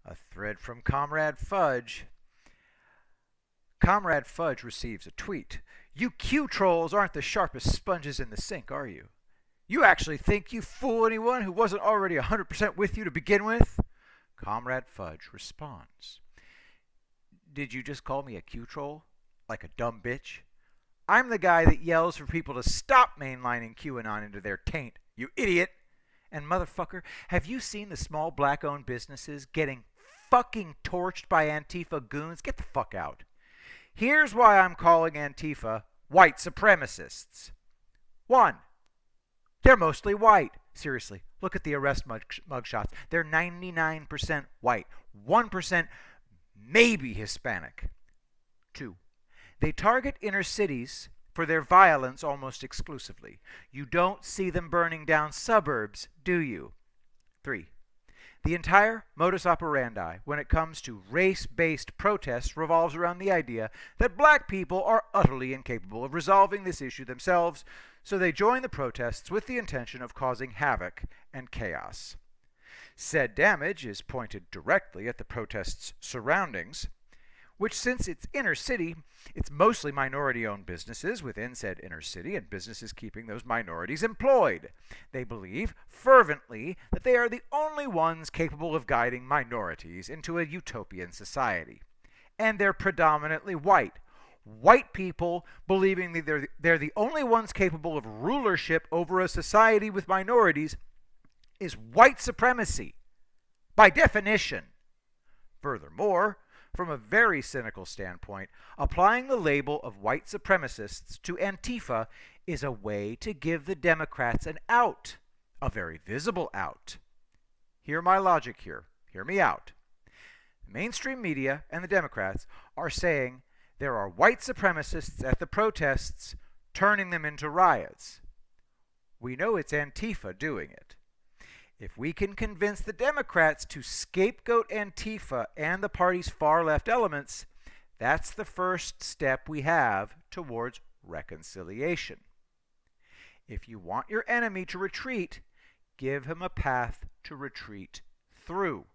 A thread from Comrade Fudge. Comrade Fudge receives a tweet. You Q trolls aren't the sharpest sponges in the sink, are you? You actually think you fool anyone who wasn't already 100% with you to begin with? Comrade Fudge responds. Did you just call me a Q troll? Like a dumb bitch? I'm the guy that yells for people to stop mainlining QAnon into their taint, you idiot! And motherfucker, have you seen the small black-owned businesses getting fucking torched by Antifa goons? Get the fuck out. Here's why I'm calling Antifa white supremacists. 1. They're mostly white. Seriously, look at the arrest mugshots. They're 99% white. 1% maybe Hispanic. 2. They target inner cities for their violence almost exclusively. You don't see them burning down suburbs, do you? 3. The entire modus operandi when it comes to race-based protests revolves around the idea that black people are utterly incapable of resolving this issue themselves, so they join the protests with the intention of causing havoc and chaos. Said damage is pointed directly at the protests' surroundings, which, since it's inner city, it's mostly minority-owned businesses within said inner city and businesses keeping those minorities employed. They believe fervently that they are the only ones capable of guiding minorities into a utopian society. And they're predominantly white. White people believing that they're the only ones capable of rulership over a society with minorities is white supremacy, by definition. Furthermore, from a very cynical standpoint, applying the label of white supremacists to Antifa is a way to give the Democrats an out, a very visible out. Hear my logic here. Hear me out. The mainstream media and the Democrats are saying there are white supremacists at the protests, turning them into riots. We know it's Antifa doing it. If we can convince the Democrats to scapegoat Antifa and the party's far-left elements, that's the first step we have towards reconciliation. If you want your enemy to retreat, give him a path to retreat through.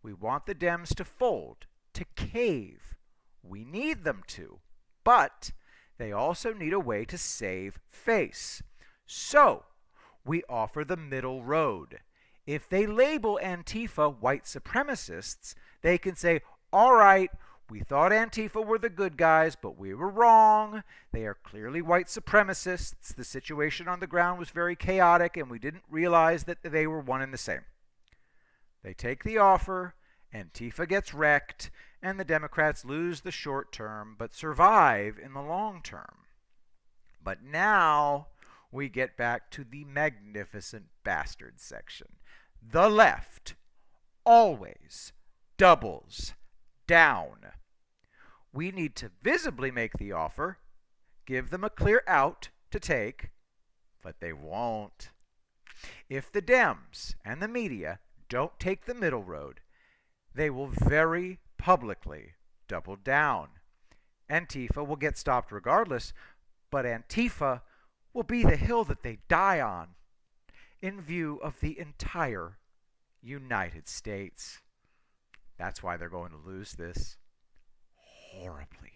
We want the Dems to fold, to cave. We need them to, but they also need a way to save face. So, we offer the middle road. If they label Antifa white supremacists, they can say, all right, we thought Antifa were the good guys, but we were wrong. They are clearly white supremacists. The situation on the ground was very chaotic, and we didn't realize that they were one and the same. They take the offer, Antifa gets wrecked, and the Democrats lose the short term, but survive in the long term. But now we get back to the magnificent bastard section. The left always doubles down. We need to visibly make the offer, give them a clear out to take, but they won't. If the Dems and the media don't take the middle road, they will very publicly double down. Antifa will get stopped regardless, but Antifa will be the hill that they die on in view of the entire United States. That's why they're going to lose this horribly.